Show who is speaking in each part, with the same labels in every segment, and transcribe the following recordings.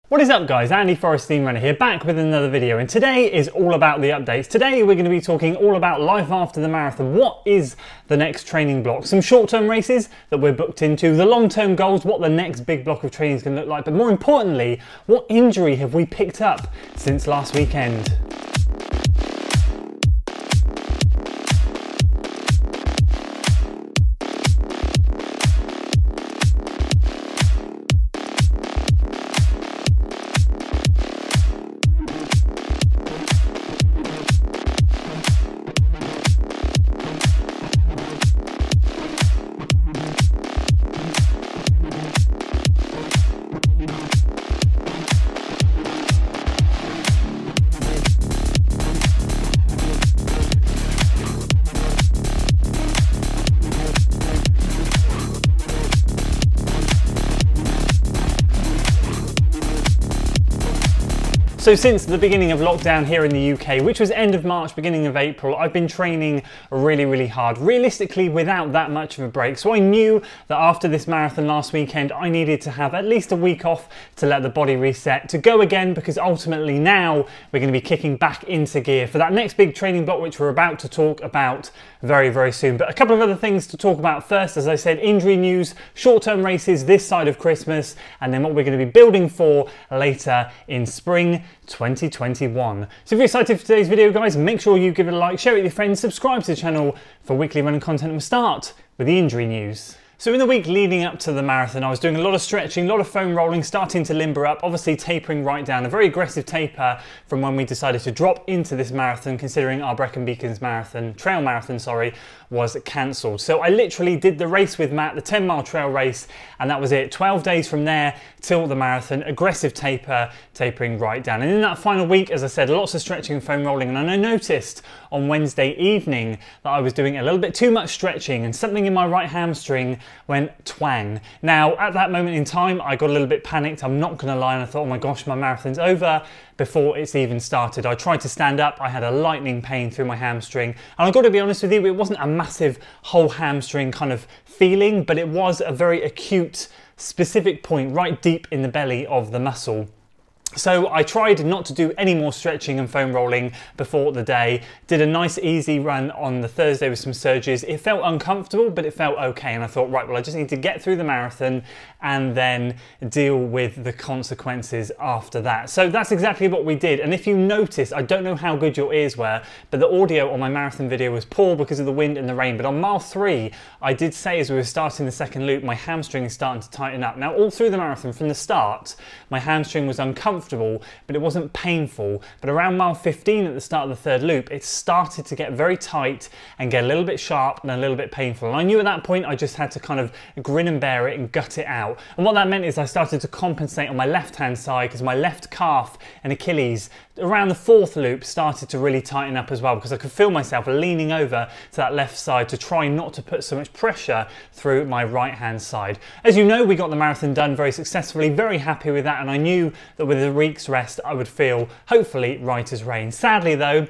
Speaker 1: What is up guys, Andy Forrest Steam Runner here, back with another video, and today is all about the updates. Today we're going to be talking all about life after the marathon. What is the next training block? Some short-term races that we're booked into, the long-term goals, what the next big block of training is going to look like, but more importantly, what injury have we picked up since last weekend? So since the beginning of lockdown here in the UK, which was end of March, beginning of April, I've been training really hard, realistically without that much of a break. So I knew that after this marathon last weekend, I needed to have at least a week off to let the body reset, to go again, because ultimately now we're going to be kicking back into gear for that next big training block, which we're about to talk about very soon. But a couple of other things to talk about first, as I said, injury news, short-term races this side of Christmas, and then what we're going to be building for later in spring 2021. So if you're excited for today's video guys, make sure you give it a like, share it with your friends, subscribe to the channel for weekly running content, and we'll start with the injury news. So in the week leading up to the marathon, I was doing a lot of stretching, a lot of foam rolling, starting to limber up, obviously tapering right down, a very aggressive taper from when we decided to drop into this marathon, considering our Brecon Beacons marathon, trail marathon, sorry, was cancelled. So I literally did the race with Matt, the 10-mile trail race, and that was it. 12 days from there till the marathon, aggressive taper, tapering right down. And in that final week, as I said, lots of stretching and foam rolling, and I noticed on Wednesday evening that I was doing a little bit too much stretching, and something in my right hamstring went twang. Now, at that moment in time, I got a little bit panicked, I'm not gonna lie, and I thought, oh my gosh, my marathon's over before it's even started. I tried to stand up, I had a lightning pain through my hamstring, and I've got to be honest with you, it wasn't a massive whole hamstring kind of feeling, but it was a very acute, specific point right deep in the belly of the muscle. So I tried not to do any more stretching and foam rolling before the day, did a nice easy run on the Thursday with some surges. It felt uncomfortable, but it felt okay, and I thought, right, well, I just need to get through the marathon and then deal with the consequences after that. So that's exactly what we did, and if you notice, I don't know how good your ears were, but the audio on my marathon video was poor because of the wind and the rain, but on mile 3, I did say as we were starting the second loop, my hamstring is starting to tighten up. Now, all through the marathon, from the start, my hamstring was uncomfortable, but it wasn't painful. But around mile 15 at the start of the third loop, it started to get very tight and get a little bit sharp and a little bit painful. And I knew at that point I just had to kind of grin and bear it and gut it out. And what that meant is I started to compensate on my left-hand side, because my left calf and Achilles around the fourth loop started to really tighten up as well, because I could feel myself leaning over to that left side to try not to put so much pressure through my right-hand side. As you know, we got the marathon done very successfully, very happy with that, and I knew that with a week's rest I would feel hopefully right as rain. Sadly though,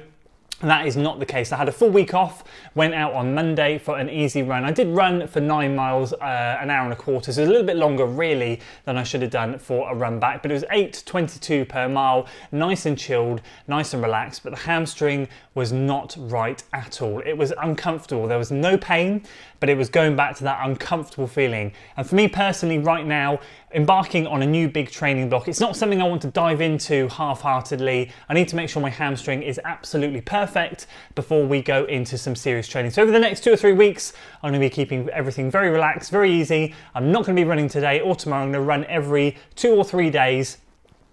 Speaker 1: that is not the case. I had a full week off, went out on Monday for an easy run. I did run for 9 miles, an hour and a quarter, so it was a little bit longer really than I should have done for a run back, but it was 8:22 per mile, nice and chilled, nice and relaxed, but the hamstring was not right at all. It was uncomfortable. There was no pain, but it was going back to that uncomfortable feeling. And for me personally right now, embarking on a new big training block, it's not something I want to dive into half-heartedly. I need to make sure my hamstring is absolutely perfect before we go into some serious training. So over the next 2 or 3 weeks, I'm going to be keeping everything very relaxed, very easy. I'm not going to be running today or tomorrow. I'm going to run every 2 or 3 days,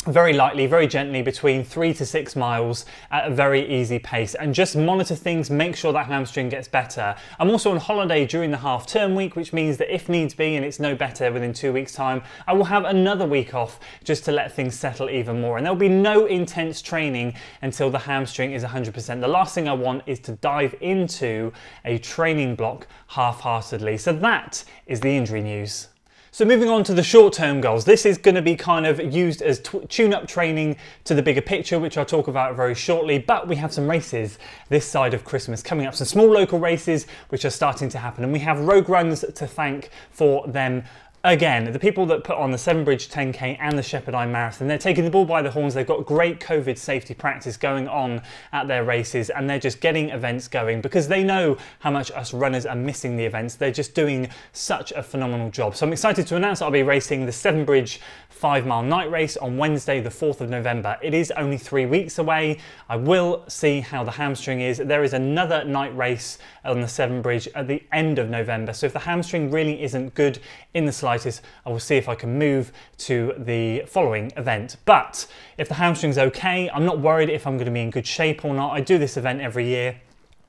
Speaker 1: very lightly, very gently, between 3 to 6 miles at a very easy pace, and just monitor things, make sure that hamstring gets better. I'm also on holiday during the half-term week, which means that if needs be and it's no better within 2 weeks' time, I will have another week off just to let things settle even more, and there'll be no intense training until the hamstring is 100%. The last thing I want is to dive into a training block half-heartedly. So that is the injury news. So moving on to the short-term goals, this is going to be kind of used as tune-up training to the bigger picture, which I'll talk about very shortly, but we have some races this side of Christmas coming up, some small local races which are starting to happen, and we have Rogue Runs to thank for them Again, the people that put on the Severn Bridge 10K and the Shepherd Eye Marathon, they're taking the bull by the horns. They've got great COVID safety practice going on at their races, and they're just getting events going because they know how much us runners are missing the events. They're just doing such a phenomenal job. So I'm excited to announce that I'll be racing the Severn Bridge 5-mile night race on Wednesday, the 4th of November. It is only 3 weeks away. I will see how the hamstring is. There is another night race on the Severn Bridge at the end of November. So if the hamstring really isn't good in the slightest, I will see if I can move to the following event. But if the hamstring's okay, I'm not worried if I'm going to be in good shape or not. I do this event every year.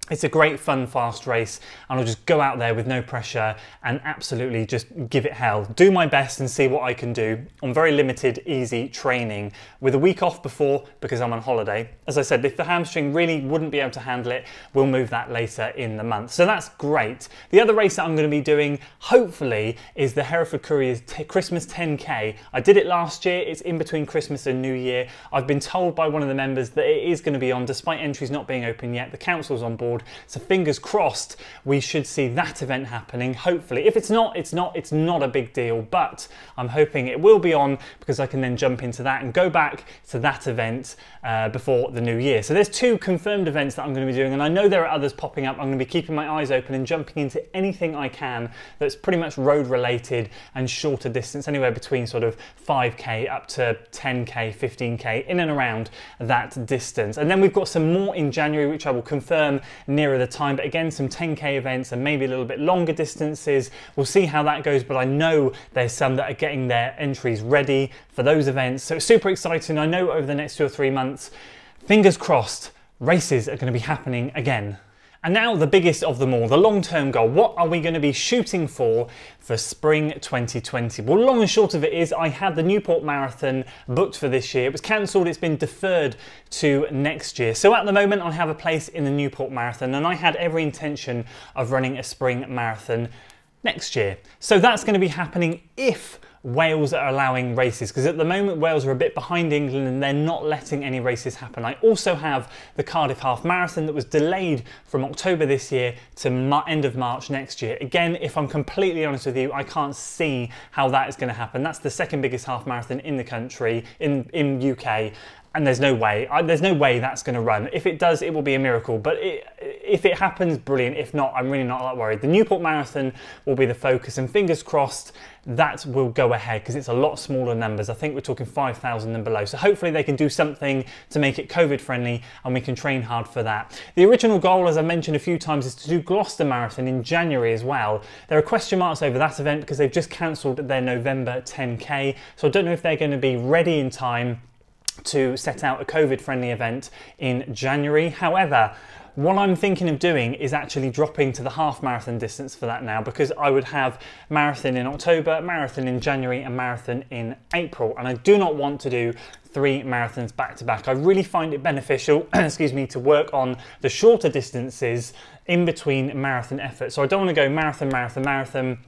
Speaker 1: It's a great, fun, fast race, and I'll just go out there with no pressure and absolutely just give it hell. Do my best and see what I can do on very limited, easy training with a week off before because I'm on holiday. As I said, if the hamstring really wouldn't be able to handle it, we'll move that later in the month. So that's great. The other race that I'm going to be doing, hopefully, is the Hereford Courier's Christmas 10K. I did it last year. It's in between Christmas and New Year. I've been told by one of the members that it is going to be on, despite entries not being open yet. The council's on board. So fingers crossed we should see that event happening, hopefully. If it's not a big deal, but I'm hoping it will be on because I can then jump into that and go back to that event before the new year. So there's 2 confirmed events that I'm going to be doing, and I know there are others popping up. I'm going to be keeping my eyes open and jumping into anything I can that's pretty much road related and shorter distance, anywhere between sort of 5k up to 10k, 15k, in and around that distance. And then we've got some more in January, which I will confirm nearer the time, but again, some 10k events and maybe a little bit longer distances. We'll see how that goes, but I know there's some that are getting their entries ready for those events, so it's super exciting. I know over the next 2 or 3 months, fingers crossed, races are going to be happening again. And now the biggest of them all, the long-term goal. What are we going to be shooting for spring 2020? Well, long and short of it is I had the Newport Marathon booked for this year. It was cancelled. It's been deferred to next year. So at the moment I have a place in the Newport Marathon, and I had every intention of running a spring marathon next year. So that's going to be happening if Wales are allowing races, because at the moment Wales are a bit behind England and they're not letting any races happen. I also have the Cardiff Half Marathon that was delayed from October this year to end of March next year. Again, if I'm completely honest with you, I can't see how that is going to happen. That's the second biggest half marathon in the country, in UK. And there's no way that's going to run. If it does, it will be a miracle. But if it happens, brilliant. If not, I'm really not that worried. The Newport Marathon will be the focus, and fingers crossed that will go ahead because it's a lot smaller numbers. I think we're talking 5,000 and below. So hopefully they can do something to make it COVID friendly and we can train hard for that. The original goal, as I mentioned a few times, is to do Gloucester Marathon in January as well. There are question marks over that event because they've just cancelled their November 10K. So I don't know if they're going to be ready in time to set out a COVID-friendly event in January. However, what I'm thinking of doing is actually dropping to the half marathon distance for that now, because I would have marathon in October, marathon in January and marathon in April, and I do not want to do 3 marathons back to back. I really find it beneficial, excuse me, to work on the shorter distances in between marathon efforts. So I don't want to go marathon, marathon, marathon.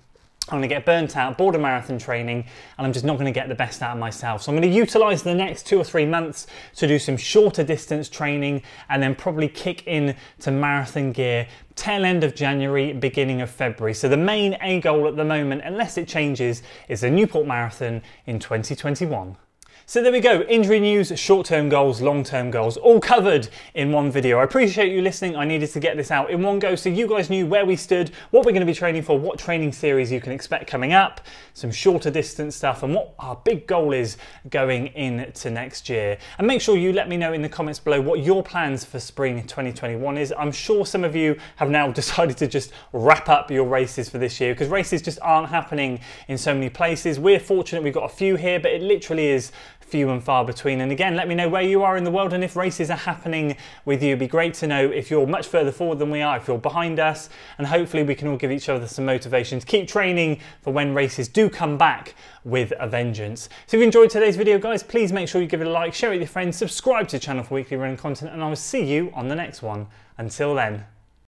Speaker 1: I'm going to get burnt out, bored of marathon training, and I'm just not going to get the best out of myself. So I'm going to utilise the next 2 or 3 months to do some shorter distance training and then probably kick in to marathon gear tail end of January, beginning of February. So the main A goal at the moment, unless it changes, is the Newport Marathon in 2021. So there we go, injury news, short-term goals, long-term goals, all covered in one video. I appreciate you listening. I needed to get this out in one go so you guys knew where we stood, what we're going to be training for, what training series you can expect coming up, some shorter distance stuff, and what our big goal is going into next year. And make sure you let me know in the comments below what your plans for spring 2021 is. I'm sure some of you have now decided to just wrap up your races for this year because races just aren't happening in so many places. We're fortunate we've got a few here, but it literally is few and far between. And again, let me know where you are in the world and if races are happening with you. It'd be great to know if you're much further forward than we are, if you're behind us, and hopefully we can all give each other some motivation to keep training for when races do come back with a vengeance. So if you enjoyed today's video, guys, please make sure you give it a like, share it with your friends, subscribe to the channel for weekly running content, and I will see you on the next one. Until then.